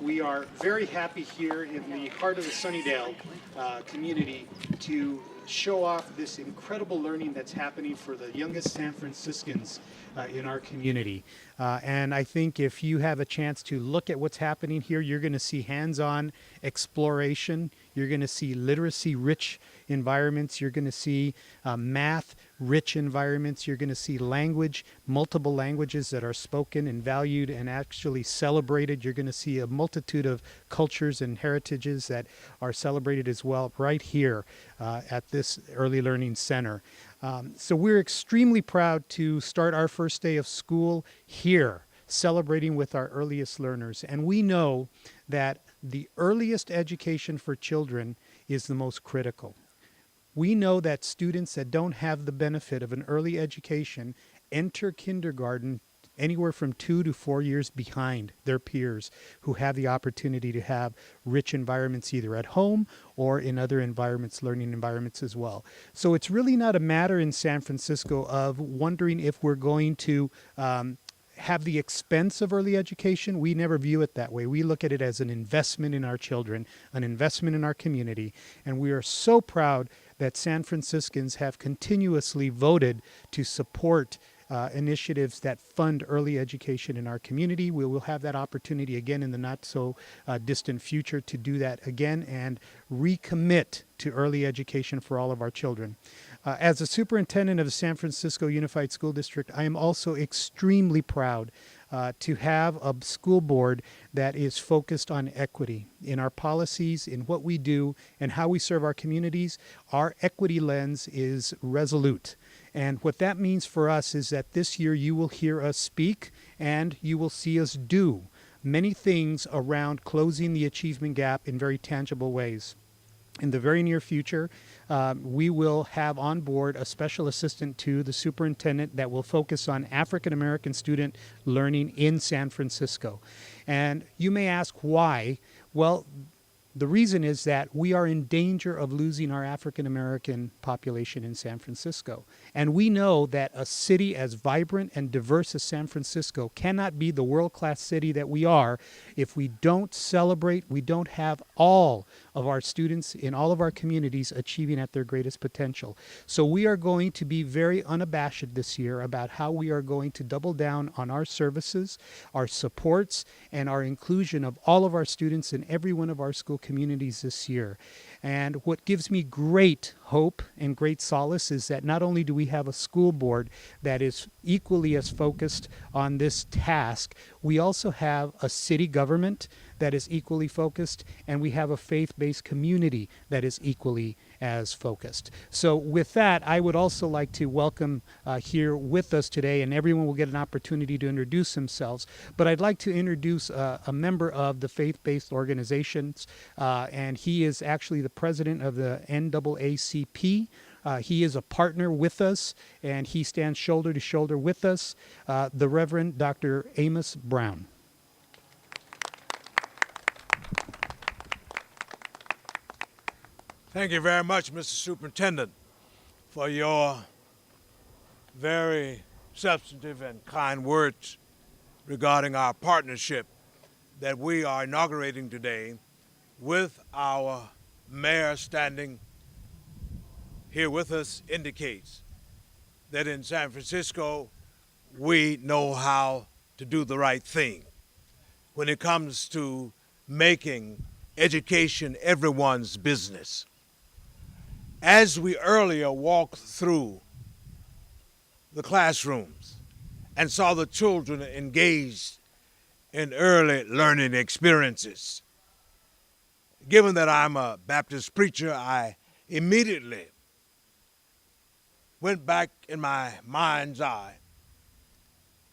We are very happy here in the heart of the Sunnydale community to show off this incredible learning that's happening for the youngest San Franciscans in our community. And I think if you have a chance to look at what's happening here, you're going to see hands-on exploration. You're going to see literacy-rich environments. You're going to see math-rich environments. You're going to see language, multiple languages that are spoken and valued and actually celebrated. You're going to see a multitude of cultures and heritages that are celebrated as well right here at this Early Learning Center. So we're extremely proud to start our first day of school here, celebrating with our earliest learners. And we know that the earliest education for children is the most critical. We know that students that don't have the benefit of an early education enter kindergarten anywhere from 2 to 4 years behind their peers who have the opportunity to have rich environments either at home or in other environments, learning environments as well. So it's really not a matter in San Francisco of wondering if we're going to have the expense of early education. We never view it that way. We look at it as an investment in our children, an investment in our community, and we are so proud that San Franciscans have continuously voted to support initiatives that fund early education in our community. We will have that opportunity again in the not so distant future to do that again and recommit to early education for all of our children. As a superintendent of the San Francisco Unified School District, I am also extremely proud to have a school board that is focused on equity in our policies, in what we do, and how we serve our communities. Our equity lens is resolute. And what that means for us is that this year you will hear us speak and you will see us do many things around closing the achievement gap in very tangible ways. In the very near future, we will have on board a special assistant to the superintendent that will focus on African American student learning in San Francisco. And you may ask why. Well, the reason is that we are in danger of losing our African American population in San Francisco. And we know that a city as vibrant and diverse as San Francisco cannot be the world-class city that we are if we don't celebrate, we don't have all of our students in all of our communities achieving at their greatest potential. So we are going to be very unabashed this year about how we are going to double down on our services, our supports, and our inclusion of all of our students in every one of our school communities this year. And what gives me great hope and great solace is that not only do we have a school board that is equally as focused on this task, we also have a city government that is equally focused, and we have a faith-based community that is equally as focused. So with that, I would also like to welcome here with us today, and everyone will get an opportunity to introduce themselves, but I'd like to introduce a member of the faith-based organizations, and he is actually the president of the NAACP. He is a partner with us, and he stands shoulder to shoulder with us, the Reverend Dr. Amos Brown. Thank you very much, Mr. Superintendent, for your very substantive and kind words regarding our partnership that we are inaugurating today with our mayor standing here with us indicates that in San Francisco we know how to do the right thing when it comes to making education everyone's business. As we earlier walked through the classrooms and saw the children engaged in early learning experiences, given that I'm a Baptist preacher, I immediately went back in my mind's eye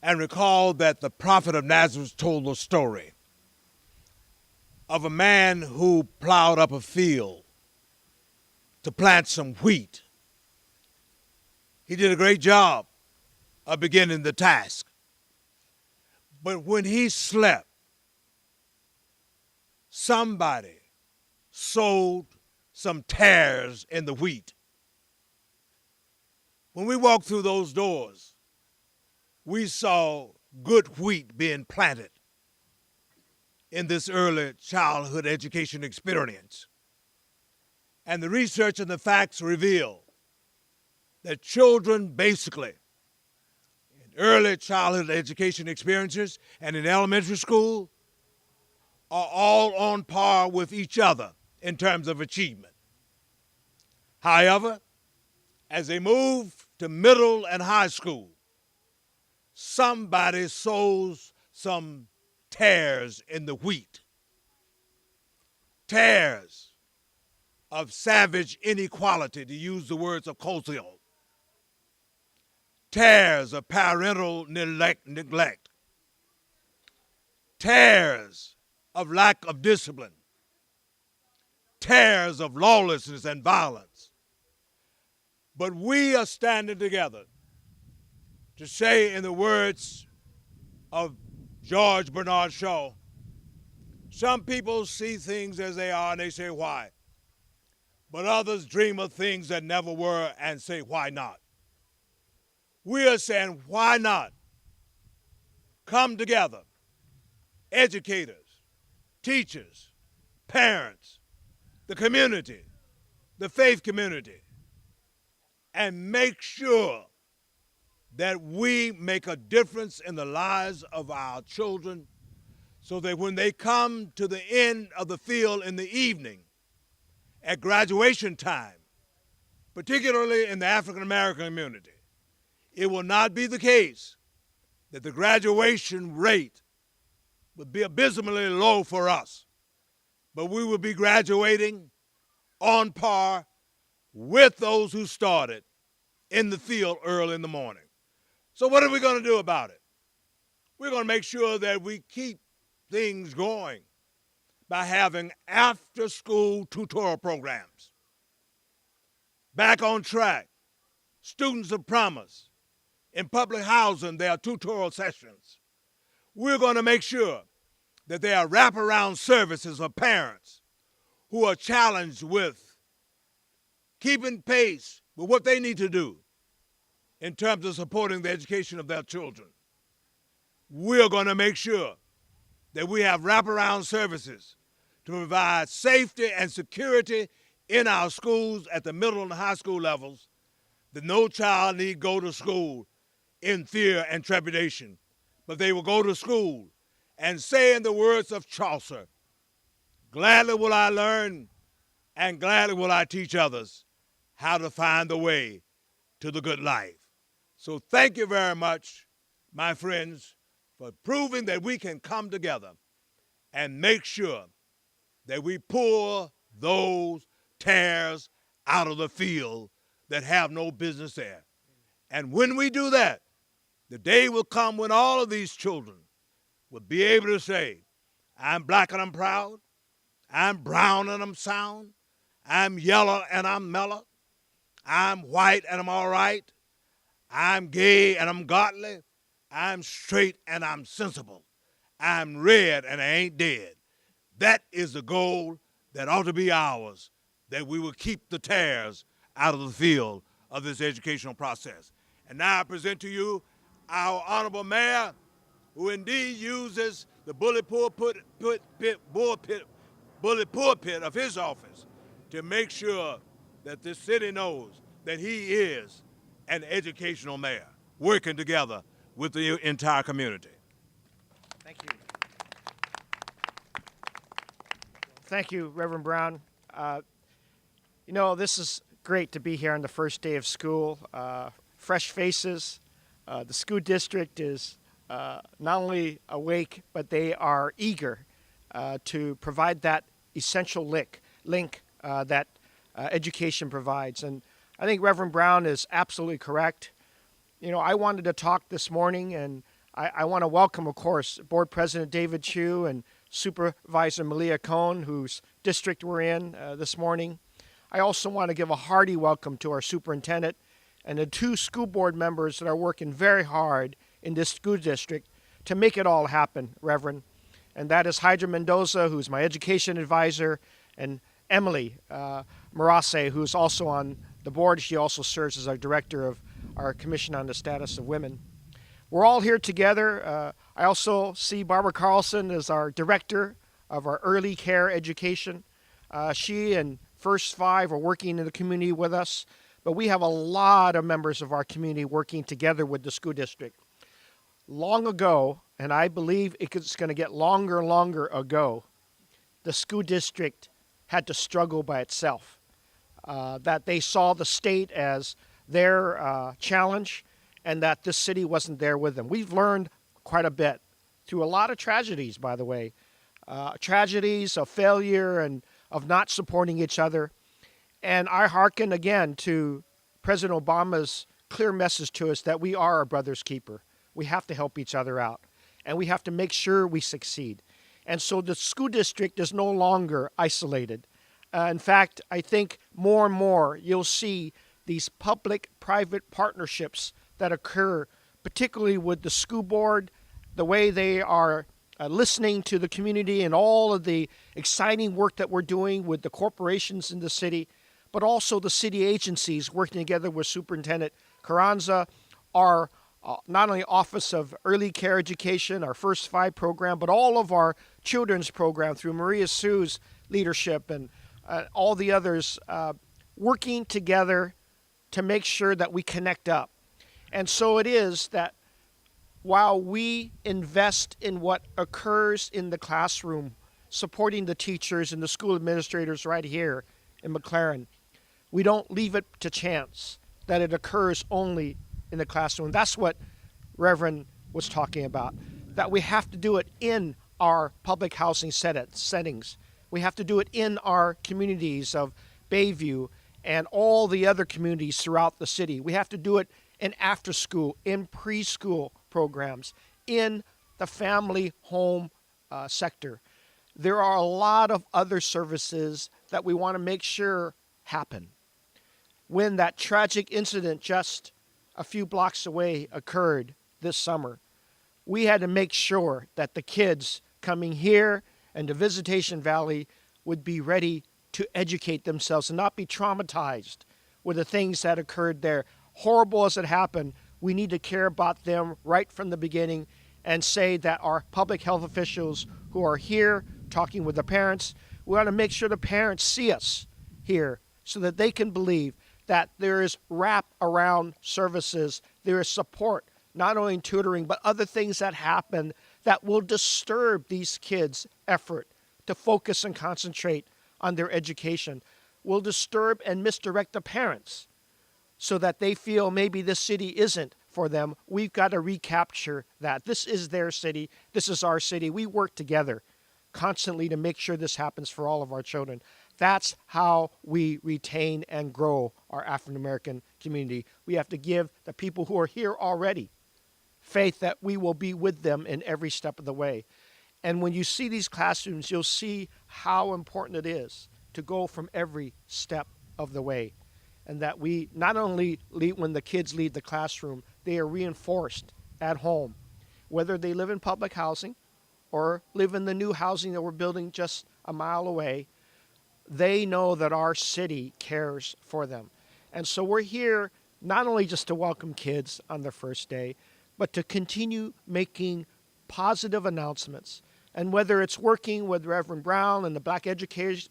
and recalled that the prophet of Nazareth told a story of a man who plowed up a field to plant some wheat. He did a great job of beginning the task. But when he slept, somebody sowed some tares in the wheat. When we walked through those doors, we saw good wheat being planted. in this early childhood education experience. And the research and the facts reveal that children basically in early childhood education experiences and in elementary school are all on par with each other in terms of achievement. However, as they move to middle and high school, somebody sows some tares in the wheat. Tares of savage inequality, to use the words of Cosio. Tares of parental neglect. Tares of lack of discipline. Tares of lawlessness and violence. But we are standing together to say, in the words of George Bernard Shaw, some people see things as they are and they say, why? But others dream of things that never were and say, why not? We are saying, why not? Come together, educators, teachers, parents, the community, the faith community, and make sure that we make a difference in the lives of our children so that when they come to the end of the field in the evening, at graduation time, particularly in the African American community, it will not be the case that the graduation rate would be abysmally low for us, but we will be graduating on par with those who started in the field early in the morning. So what are we going to do about it? We're going to make sure that we keep things going by having after-school tutorial programs. Back on track, students of promise. In public housing, there are tutorial sessions. We're going to make sure that there are wraparound services for parents who are challenged with keeping pace with what they need to do in terms of supporting the education of their children. We're going to make sure that we have wraparound services to provide safety and security in our schools at the middle and high school levels, that no child need go to school in fear and trepidation, but they will go to school and say, in the words of Chaucer, gladly will I learn and gladly will I teach others how to find the way to the good life. So thank you very much, my friends, for proving that we can come together and make sure that we pull those tares out of the field that have no business there. And when we do that, the day will come when all of these children will be able to say, I'm black and I'm proud, I'm brown and I'm sound, I'm yellow and I'm mellow, I'm white and I'm all right, I'm gay and I'm godly, I'm straight and I'm sensible, I'm red and I ain't dead. That is the goal that ought to be ours, that we will keep the tares out of the field of this educational process. And now I present to you our honorable mayor, who indeed uses the bully pulpit of his office to make sure that this city knows that he is an educational mayor, working together with the entire community. Thank you. Thank you, Reverend Brown. You know, this is great to be here on the first day of school. Fresh faces. The school district is not only awake, but they are eager to provide that essential link that education provides. And I think Reverend Brown is absolutely correct. You know, I wanted to talk this morning, and I want to welcome, of course, Board President David Chu and Supervisor Malia Cohen, whose district we're in this morning. I also want to give a hearty welcome to our superintendent and the 2 school board members that are working very hard in this school district to make it all happen, Reverend. And that is Hydra Mendoza, who's my education advisor, and Emily Marase, who's also on the board. She also serves as our director of our Commission on the Status of Women. We're all here together. I also see Barbara Carlson as our director of our early care education. She and First Five are working in the community with us, but we have a lot of members of our community working together with the school district. Long ago, and I believe it's going to get longer and longer ago, the school district had to struggle by itself. That they saw the state as their challenge, and that this city wasn't there with them. We've learned quite a bit through a lot of tragedies, by the way, tragedies of failure and of not supporting each other. And I hearken again to President Obama's clear message to us that we are a brother's keeper. We have to help each other out, and we have to make sure we succeed. And so the school district is no longer isolated. In fact, I think more and more you'll see these public-private partnerships that occur, particularly with the school board, the way they are listening to the community and all of the exciting work that we're doing with the corporations in the city, but also the city agencies working together with Superintendent Carranza, our not only Office of Early Care Education, our First Five program, but all of our children's program through Maria Sue's leadership and all the others working together to make sure that we connect up. And so it is that while we invest in what occurs in the classroom, supporting the teachers and the school administrators right here in McClaren, we don't leave it to chance that it occurs only in the classroom. That's what Reverend was talking about, that we have to do it in our public housing settings. We have to do it in our communities of Bayview and all the other communities throughout the city. We have to do it in after school, in preschool programs, in the family home sector. There are a lot of other services that we want to make sure happen. When that tragic incident just a few blocks away occurred this summer, we had to make sure that the kids coming here and to Visitation Valley would be ready to educate themselves and not be traumatized with the things that occurred there. Horrible as it happened, we need to care about them right from the beginning and say that our public health officials who are here talking with the parents, we want to make sure the parents see us here so that they can believe that there is wrap-around services, there is support, not only in tutoring, but other things that happen that will disturb these kids' effort to focus and concentrate on their education, will disturb and misdirect the parents so that they feel maybe this city isn't for them. We've got to recapture that. This is their city. This is our city. We work together constantly to make sure this happens for all of our children. That's how we retain and grow our African American community. We have to give the people who are here already faith that we will be with them in every step of the way. And when you see these classrooms, you'll see how important it is to go from every step of the way. And that we not only leave, when the kids leave the classroom, they are reinforced at home, whether they live in public housing or live in the new housing that we're building just a mile away. They know that our city cares for them. And so we're here not only just to welcome kids on their first day, but to continue making positive announcements. And whether it's working with Reverend Brown and the Black Educators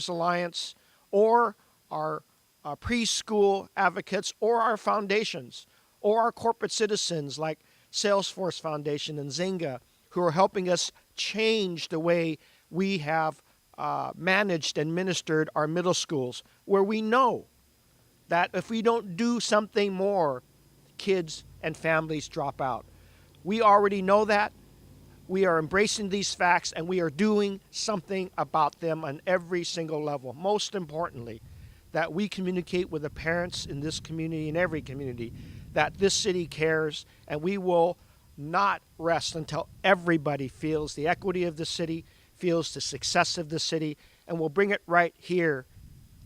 Alliance, or our preschool advocates, or our foundations, or our corporate citizens like Salesforce Foundation and Zynga, who are helping us change the way we have managed and ministered our middle schools, where we know that if we don't do something more, kids and families drop out. We already know that. We are embracing these facts, and we are doing something about them on every single level. Most importantly, that we communicate with the parents in this community and every community that this city cares, and we will not rest until everybody feels the equity of the city, feels the success of the city, and we'll bring it right here,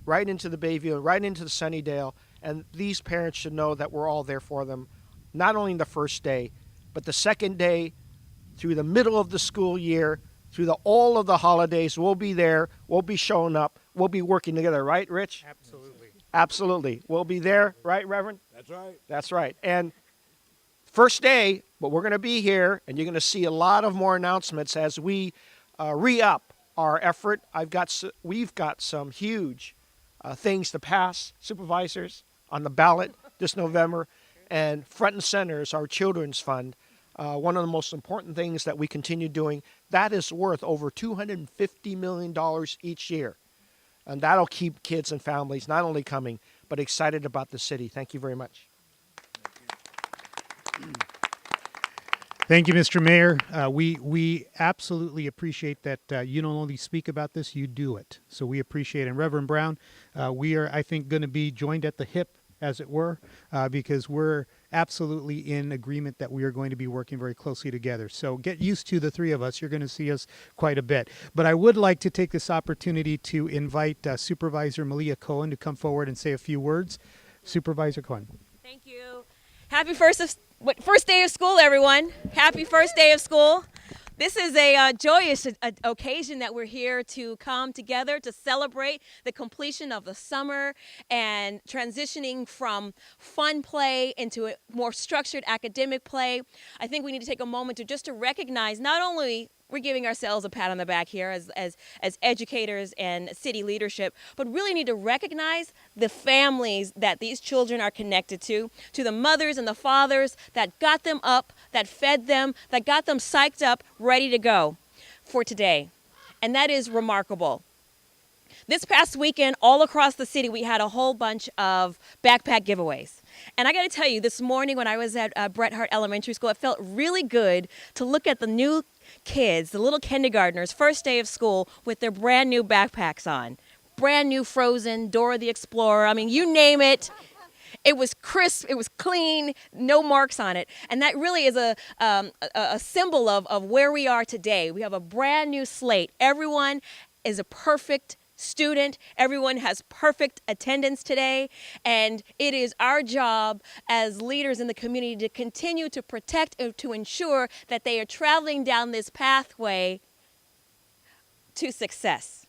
right into the Bayview, right into the Sunnydale, and these parents should know that we're all there for them, not only the first day, but the second day, through the middle of the school year, through all of the holidays. We'll be there, we'll be showing up, we'll be working together, right, Rich? Absolutely. Absolutely. We'll be there, right, Reverend? That's right. That's right. And first day, but we're going to be here, and you're going to see a lot of more announcements as we re-up our effort. We've got some huge things to pass, supervisors, on the ballot this November, and front and center is our children's fund. One of the most important things that we continue doing, that is worth over $250 million each year. And that'll keep kids and families not only coming, but excited about the city. Thank you very much. Thank you, Mr. Mayor. We absolutely appreciate that you don't only speak about this, you do it. So we appreciate it. And Reverend Brown, we are, I think, going to be joined at the hip, as it were, because we're absolutely in agreement that we are going to be working very closely together. So get used to the three of us. You're going to see us quite a bit. But I would like to take this opportunity to invite Supervisor Malia Cohen to come forward and say a few words. Supervisor Cohen. Thank you. Happy first day of school, everyone. Happy first day of school. This is a joyous occasion that we're here to come together to celebrate the completion of the summer and transitioning from fun play into a more structured academic play. I think we need to take a moment to recognize not only we're giving ourselves a pat on the back here as educators and city leadership, but really need to recognize the families that these children are connected to the mothers and the fathers that got them up, that fed them, that got them psyched up, ready to go for today. And that is remarkable. This past weekend, all across the city, we had a whole bunch of backpack giveaways. And I got to tell you, this morning when I was at Bret Harte Elementary School, it felt really good to look at the new kids, the little kindergartners, first day of school with their brand new backpacks on. Brand new Frozen, Dora the Explorer, I mean, you name it. It was crisp, it was clean, no marks on it. And that really is a symbol of where we are today. We have a brand new slate. Everyone is a perfect student. Everyone has perfect attendance today. And it is our job as leaders in the community to continue to protect and to ensure that they are traveling down this pathway to success.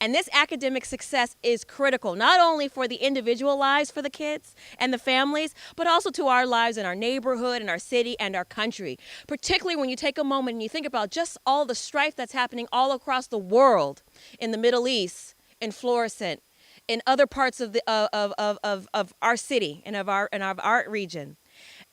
And this academic success is critical, not only for the individual lives for the kids and the families, but also to our lives in our neighborhood, in our city, and our country. Particularly when you take a moment and you think about just all the strife that's happening all across the world, in the Middle East, in Florissant, in other parts of our city and of our region.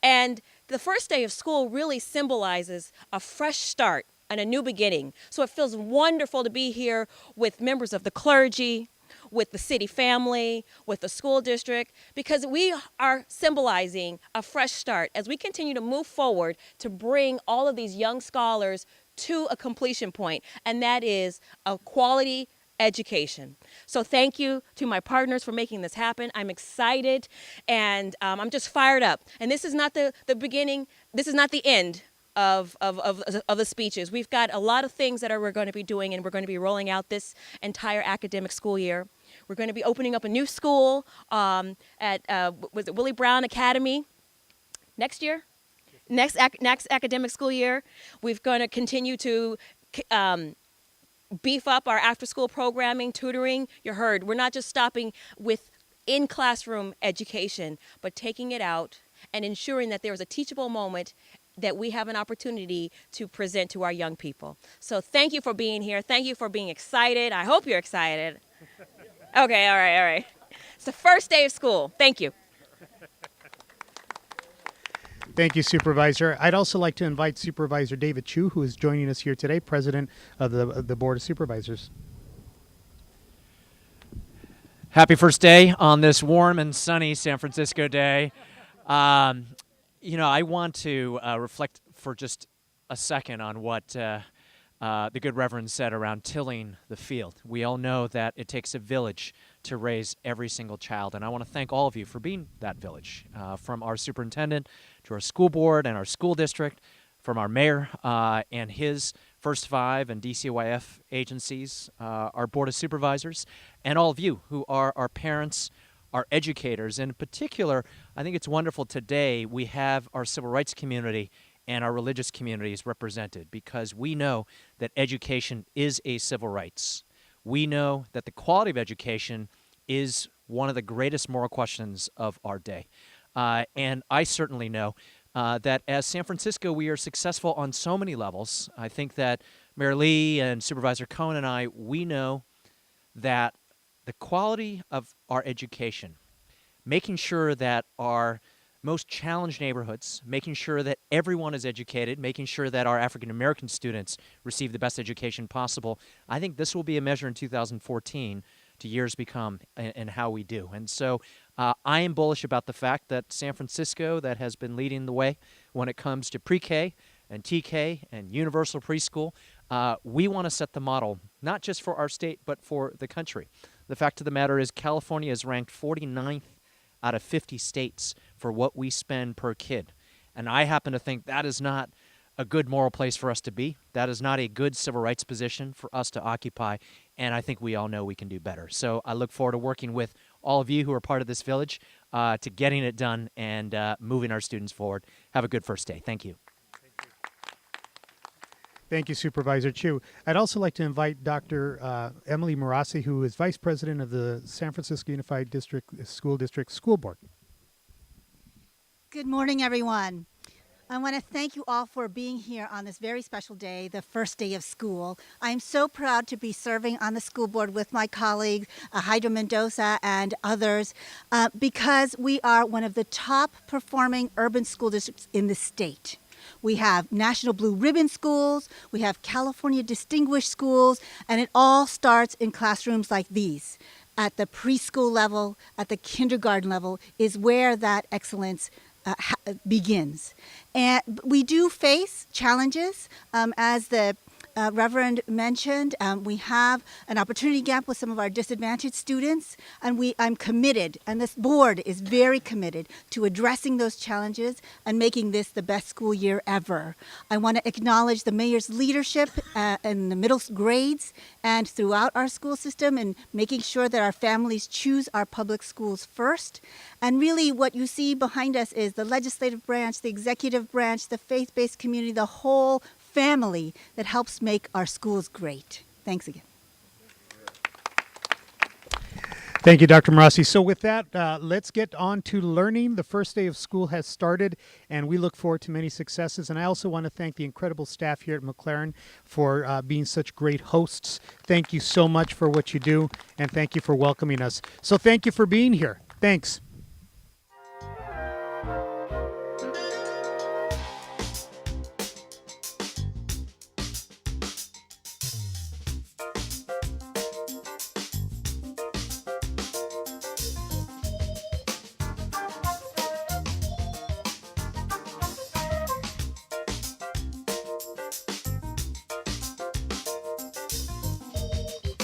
And the first day of school really symbolizes a fresh start and a new beginning. So it feels wonderful to be here with members of the clergy, with the city family, with the school district, because we are symbolizing a fresh start as we continue to move forward to bring all of these young scholars to a completion point, and that is a quality education. So thank you to my partners for making this happen. I'm excited, and I'm just fired up. And this is not the beginning, this is not the end of the speeches. We've got a lot of things that we're going to be doing, and we're going to be rolling out this entire academic school year. We're going to be opening up a new school at Willie Brown Academy next year, next academic school year. We're going to continue to beef up our after-school programming, tutoring. You heard, we're not just stopping with in-classroom education, but taking it out and ensuring that there is a teachable moment that we have an opportunity to present to our young people. So thank you for being here. Thank you for being excited. I hope you're excited. Okay, all right. It's the first day of school. Thank you. Thank you, Supervisor. I'd also like to invite Supervisor David Chu, who is joining us here today, President of the Board of Supervisors. Happy first day on this warm and sunny San Francisco day. I want to reflect for just a second on what the good Reverend said around tilling the field. We all know that it takes a village to raise every single child, and I want to thank all of you for being that village, from our superintendent to our school board and our school district, from our mayor and his First Five and DCYF agencies, our Board of Supervisors, and all of you who are our parents, our educators. In particular, I think it's wonderful today we have our civil rights community and our religious communities represented, because we know that education is a civil rights. We know that the quality of education is one of the greatest moral questions of our day. And I certainly know that as San Francisco, we are successful on so many levels. I think that Mayor Lee and Supervisor Cohen and I, we know that the quality of our education, making sure that our most challenged neighborhoods, making sure that everyone is educated, making sure that our African American students receive the best education possible, I think this will be a measure in 2014 to years become and how we do. And so I am bullish about the fact that San Francisco, that has been leading the way when it comes to pre-K and TK and universal preschool, we want to set the model, not just for our state, but for the country. The fact of the matter is California is ranked 49th out of 50 states for what we spend per kid. And I happen to think that is not a good moral place for us to be. That is not a good civil rights position for us to occupy, and I think we all know we can do better. So I look forward to working with all of you who are part of this village to getting it done and moving our students forward. Have a good first day. Thank you. Thank you, Supervisor Chu. I'd also like to invite Dr. Emily Marassi, who is Vice President of the San Francisco Unified School District School Board. Good morning, everyone. I want to thank you all for being here on this very special day, the first day of school. I am so proud to be serving on the school board with my colleagues, Hydra Mendoza and others, because we are one of the top performing urban school districts in the state. We have National Blue Ribbon schools, we have California Distinguished schools, and it all starts in classrooms like these. At the preschool level, at the kindergarten level, is where that excellence begins. And we do face challenges, as the Reverend mentioned. We have an opportunity gap with some of our disadvantaged students, and I'm committed, and this board is very committed to addressing those challenges and making this the best school year ever. I want to acknowledge the mayor's leadership in the middle grades and throughout our school system in making sure that our families choose our public schools first. And really what you see behind us is the legislative branch, the executive branch, the faith-based community, the whole family that helps make our schools great. Thanks again. Thank you, Dr. Marassi. So with that, let's get on to learning. The first day of school has started, and we look forward to many successes. And I also want to thank the incredible staff here at McClaren for being such great hosts. Thank you so much for what you do, and thank you for welcoming us. So thank you for being here. Thanks.